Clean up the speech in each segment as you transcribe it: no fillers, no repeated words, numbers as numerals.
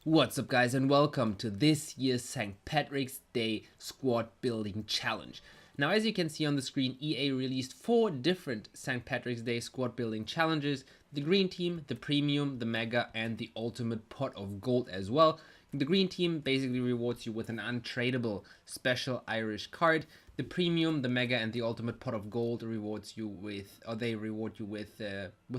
What's up guys, and welcome to this year's St. Patrick's Day Squad Building Challenge. Now as you can see on the screen, EA released 4 different St. Patrick's Day Squad Building Challenges: the Green Team, the Premium, the Mega, and the Ultimate Pot of Gold as well. The Green Team basically rewards you with an untradeable special Irish card. The Premium, the Mega, and the Ultimate Pot of Gold rewards you with, or they reward you with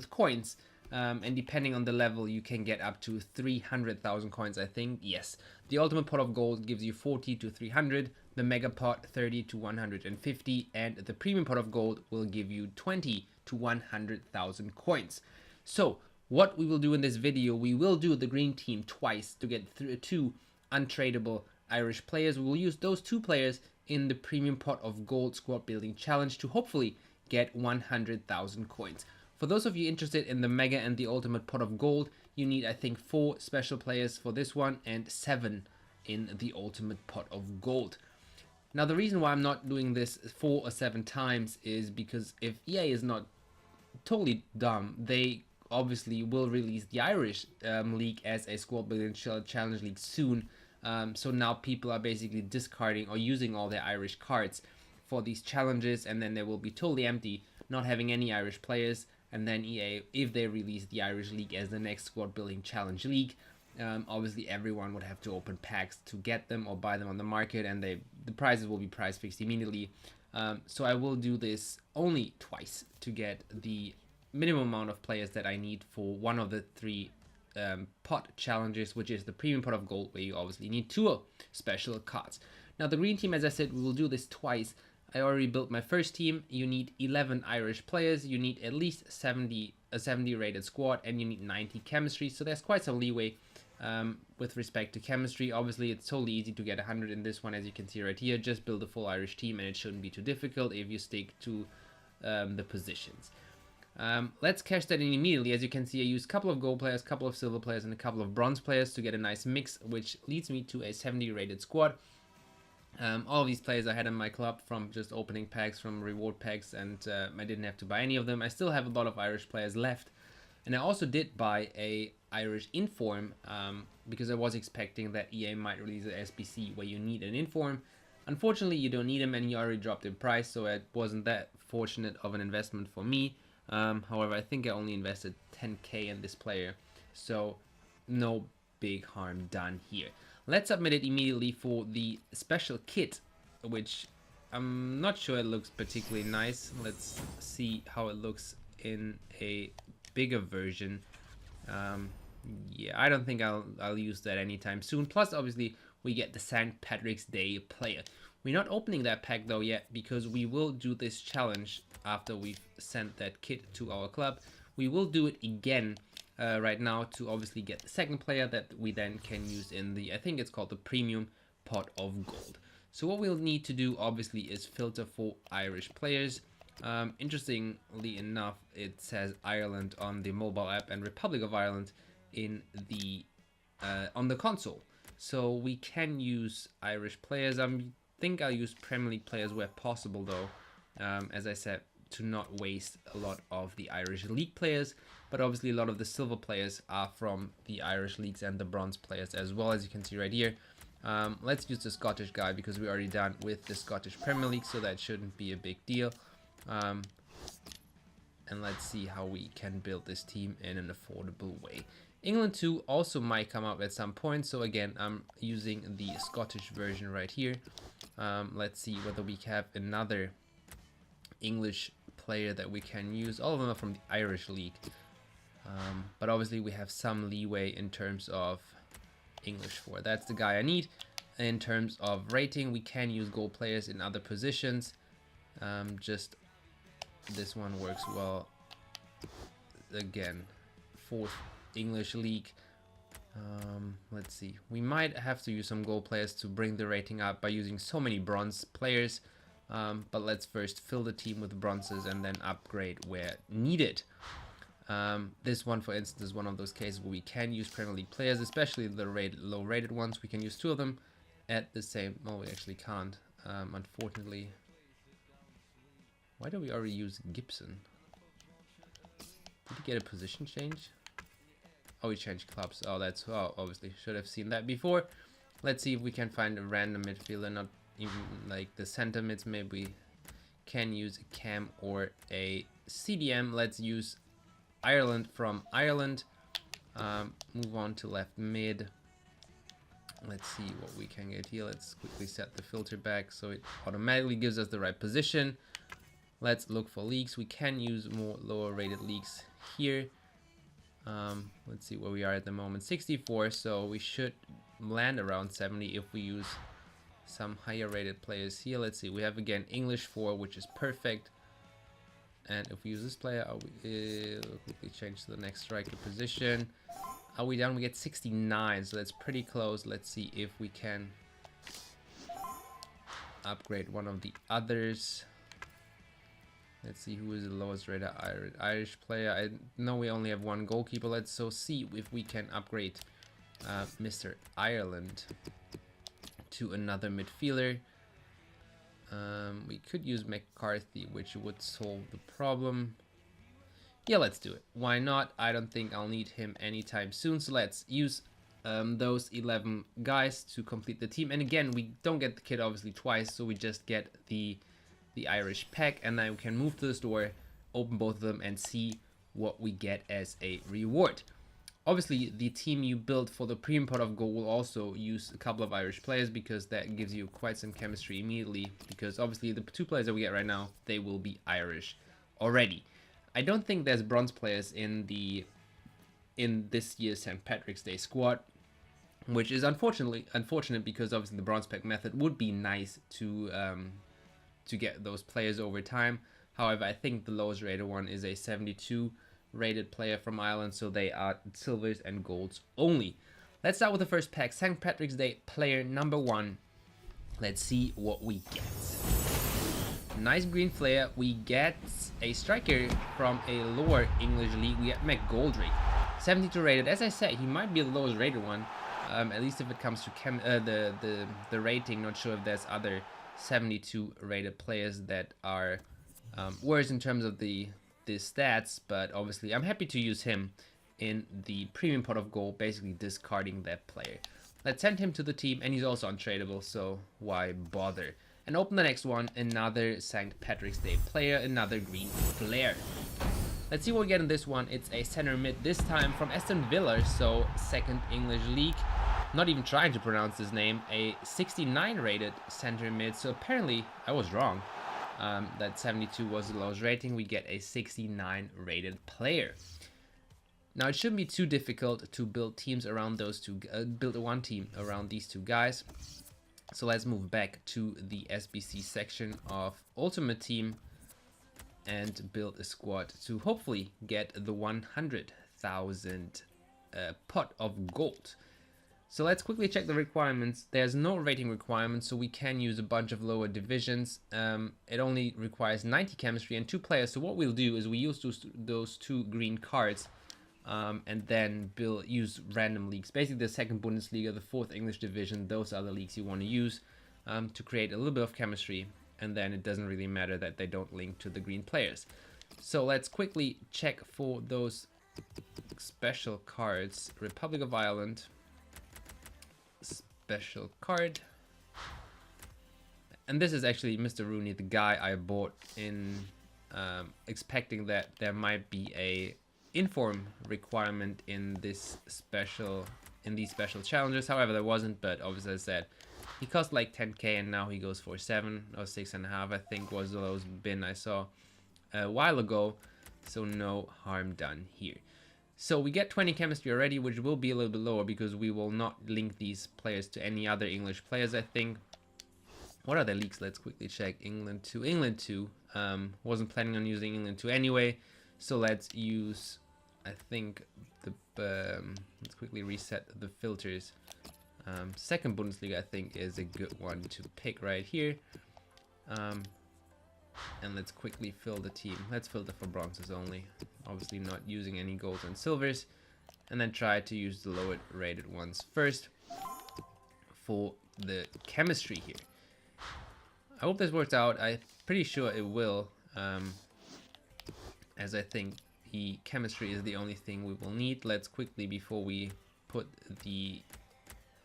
coins. And depending on the level, you can get up to 300,000 coins, I think. Yes, the Ultimate Pot of Gold gives you 40 to 300, the Mega Pot 30 to 150, and the Premium Pot of Gold will give you 20 to 100,000 coins. So what we will do in this video, we will do the Green Team twice to get 2 untradeable Irish players. We will use those 2 players in the Premium Pot of Gold Squad Building Challenge to hopefully get 100,000 coins. For those of you interested in the Mega and the Ultimate Pot of Gold, you need, I think, 4 special players for this one and 7 in the Ultimate Pot of Gold. Now, the reason why I'm not doing this 4 or 7 times is because if EA is not totally dumb, they obviously will release the Irish League as a Squad Building Challenge League soon. So now people are basically discarding or using all their Irish cards for these challenges, and then they will be totally empty, not having any Irish players. And then EA, if they release the Irish League as the next Squad Building Challenge League, obviously everyone would have to open packs to get them or buy them on the market, and the prizes will be price fixed immediately. So I will do this only twice to get the minimum amount of players that I need for one of the 3 pot challenges, which is the Premium Pot of Gold, where you obviously need 2 special cards. Now the Green Team, as I said, we will do this twice. I already built my first team. You need 11 Irish players, you need at least a 70 rated squad, and you need 90 chemistry, so there's quite some leeway with respect to chemistry. Obviously it's totally easy to get 100 in this one, as you can see right here. Just build a full Irish team and it shouldn't be too difficult if you stick to the positions. Let's cash that in immediately. As you can see, I used a couple of gold players, a couple of silver players, and a couple of bronze players to get a nice mix, which leads me to a 70 rated squad. All of these players I had in my club from just opening packs, from reward packs, and I didn't have to buy any of them. I still have a lot of Irish players left, and I also did buy a Irish inform because I was expecting that EA might release an SBC where you need an inform. Unfortunately, you don't need them, and he already dropped in price, so it wasn't that fortunate of an investment for me. However, I think I only invested 10k in this player, so no big harm done here. Let's submit it immediately for the special kit, which I'm not sure it looks particularly nice. Let's see how it looks in a bigger version. Yeah, I don't think I'll use that anytime soon. Plus, obviously, we get the St. Patrick's Day player. We're not opening that pack though yet, because we will do this challenge after we've sent that kit to our club. We will do it again right now to obviously get the second player that we then can use in the, I think it's called the Premium Pot of Gold. So what we'll need to do obviously is filter for Irish players. Interestingly enough, it says Ireland on the mobile app and Republic of Ireland in the on the console. So we can use Irish players. I think I'll use Premier League players where possible though, as I said, to not waste a lot of the Irish League players, but obviously a lot of the silver players are from the Irish Leagues and the bronze players as well, as you can see right here. Let's use the Scottish guy because we're already done with the Scottish Premier League, so that shouldn't be a big deal. And let's see how we can build this team in an affordable way. England 2 also might come up at some point, so again, I'm using the Scottish version right here. Let's see whether we have another English player that we can use. All of them are from the Irish League, but obviously we have some leeway in terms of English 4. That's the guy I need. In terms of rating, we can use gold players in other positions. Just this one works well. Again, 4th English League. Let's see, we might have to use some gold players to bring the rating up by using so many bronze players. But let's first fill the team with bronzes and then upgrade where needed. This one, for instance, is one of those cases where we can use Premier League players, especially the low rated ones. We can use 2 of them at the same... well, we actually can't, unfortunately. Why do we already use Gibson? Did he get a position change? Oh, we changed clubs. Oh, that's, oh, obviously should have seen that before. Let's see if we can find a random midfielder, not even like the center mids. Maybe we can use a cam or a CDM. Let's use Ireland from Ireland. Move on to left mid. Let's see what we can get here. Let's quickly set the filter back so it automatically gives us the right position. Let's look for leagues. We can use more lower rated leagues here. Let's see where we are at the moment. 64, so we should land around 70 if we use some higher rated players here. Let's see, we have again English 4, which is perfect. And if we use this player, we'll quickly change to the next striker position. Are we done? We get 69, so that's pretty close. Let's see if we can upgrade one of the others. Let's see who is the lowest rated Irish player. I know we only have one goalkeeper. Let's so see if we can upgrade Mr. Ireland to another midfielder. We could use McCarthy, which would solve the problem. Yeah, let's do it. Why not? I don't think I'll need him anytime soon. So let's use those 11 guys to complete the team. And again, we don't get the kit obviously twice, so we just get the Irish pack, and then we can move to the store, open both of them, and see what we get as a reward. Obviously, the team you build for the premium pot of gold will also use a couple of Irish players, because that gives you quite some chemistry immediately, because obviously the 2 players that we get right now, they will be Irish already. I don't think there's bronze players in this year's St. Patrick's Day squad, which is unfortunate, because obviously the bronze pack method would be nice to get those players over time. However, I think the lowest rated one is a 72 rated player from Ireland, so they are silvers and golds only. Let's start with the first pack, St. Patrick's Day player number 1. Let's see what we get. Nice green flare. We get a striker from a lower English league. We get McGoldrick, 72 rated. As I said, he might be the lowest rated one, at least if it comes to the rating. Not sure if there's other 72 rated players that are worse in terms of the stats, but obviously I'm happy to use him in the premium pot of gold, basically discarding that player. Let's send him to the team, and he's also untradeable, so why bother? And open the next one, another St. Patrick's Day player, another green flare. Let's see what we get in this one. It's a center mid, this time from Aston Villa, so second English league. Not even trying to pronounce his name. A 69 rated center mid, so apparently I was wrong. That 72 was the lowest rating. We get a 69 rated player. Now it shouldn't be too difficult to build teams around those two, build one team around these 2 guys. So let's move back to the SBC section of Ultimate Team and build a squad to hopefully get the 100,000 pot of gold. So let's quickly check the requirements. There's no rating requirement, so we can use a bunch of lower divisions. It only requires 90 chemistry and 2 players. So what we'll do is we use those 2 green cards and then use random leagues. Basically the 2nd Bundesliga, the 4th English division, those are the leagues you want to use to create a little bit of chemistry. And then it doesn't really matter that they don't link to the green players. So let's quickly check for those special cards. Republic of Ireland. Special card, and this is actually Mr. Rooney, the guy I bought in expecting that there might be a inform requirement in these special challenges. However, there wasn't, but obviously as I said, he cost like 10k and now he goes for 7 or 6.5, I think was the lowest bin I saw a while ago, so no harm done here. So we get 20 chemistry already, which will be a little bit lower because we will not link these players to any other English players, I think. What are the leagues? Let's quickly check. England 2. England 2. Wasn't planning on using England 2 anyway. So let's use, I think, let's quickly reset the filters. 2nd Bundesliga, I think, is a good one to pick right here. And let's quickly fill the team. Let's filter for bronzes only. Obviously not using any golds and silvers. And then try to use the lower rated ones first for the chemistry here. I hope this works out. I'm pretty sure it will. As I think the chemistry is the only thing we will need. Let's quickly, before we put the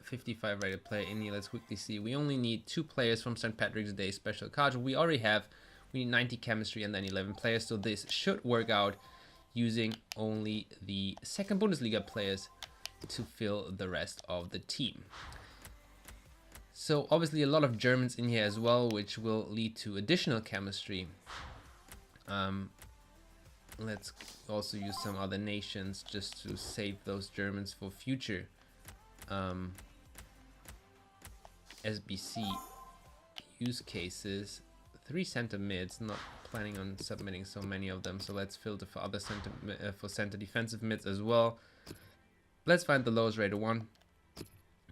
55 rated player in here, let's quickly see. We only need 2 players from St. Patrick's Day special cards. We already have, we need 90 chemistry and then 11 players, so this should work out using only the second Bundesliga players to fill the rest of the team. So obviously a lot of Germans in here as well, which will lead to additional chemistry. Let's also use some other nations just to save those Germans for future SBC use cases. 3 center mids, not planning on submitting so many of them, so let's filter for other center defensive mids as well. Let's find the lowest rated one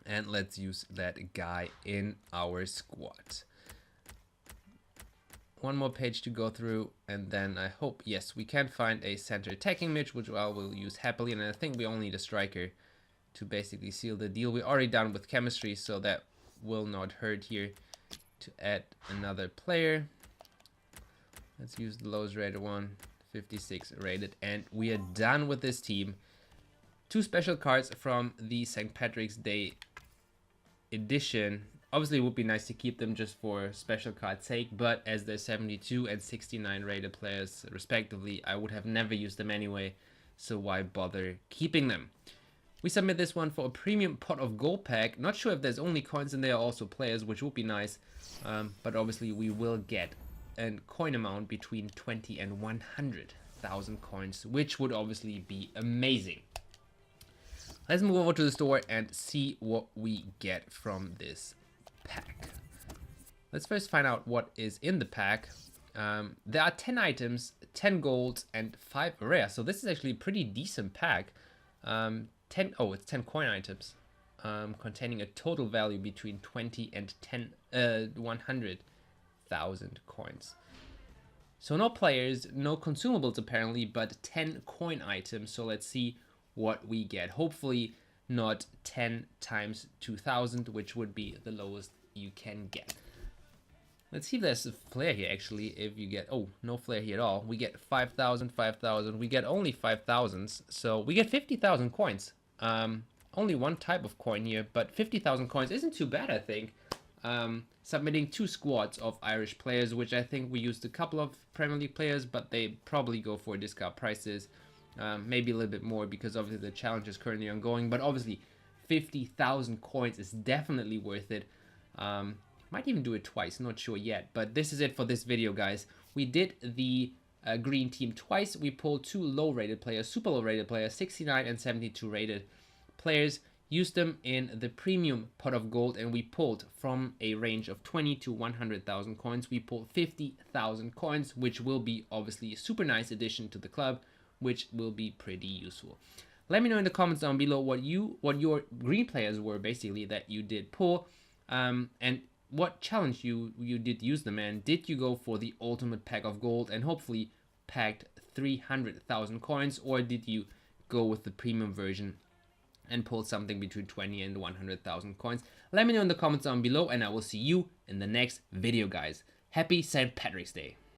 and let's use that guy in our squad. One more page to go through, and then I hope, yes, we can find a center attacking mid, which I will use happily, and I think we only need a striker to basically seal the deal. We're already done with chemistry, so that will not hurt here to add another player. Let's use the lowest rated one, 56 rated, and we are done with this team. 2 special cards from the St. Patrick's Day edition. Obviously, it would be nice to keep them just for special card sake, but as they're 72 and 69 rated players respectively, I would have never used them anyway, so why bother keeping them? We submit this one for a premium pot of gold pack. Not sure if there's only coins in there or also players, which would be nice, but obviously we will get a coin amount between 20 and 100,000 coins, which would obviously be amazing. Let's move over to the store and see what we get from this pack. Let's first find out what is in the pack. There are 10 items, 10 golds, and 5 rare. So this is actually a pretty decent pack. It's 10 coin items, containing a total value between 20 and 100,000 coins. So no players, no consumables apparently, but 10 coin items. So let's see what we get. Hopefully not 10 times 2,000, which would be the lowest you can get. Let's see if there's a flare here actually. If you get, oh, no flare here at all. We get 5,000, 5,000. We get only 5,000s. So we get 50,000 coins. Only one type of coin here, but 50,000 coins isn't too bad, I think. Submitting 2 squads of Irish players, which I think we used a couple of Premier League players, but they probably go for discount prices. Maybe a little bit more because obviously the challenge is currently ongoing, but obviously 50,000 coins is definitely worth it. Might even do it twice, not sure yet, but this is it for this video, guys. We did the green team twice. We pulled 2 low rated players, super low rated players, 69 and 72 rated players, used them in the premium pot of gold, and we pulled from a range of 20 to 100,000 coins. We pulled 50,000 coins, which will be obviously a super nice addition to the club, which will be pretty useful. Let me know in the comments down below what your green players were basically that you did pull, and what challenge you did use them in. Did you go for the ultimate pack of gold and hopefully packed 300,000 coins, or did you go with the premium version and pulled something between 20 and 100,000 coins? Let me know in the comments down below, and I will see you in the next video, guys. Happy St. Patrick's Day.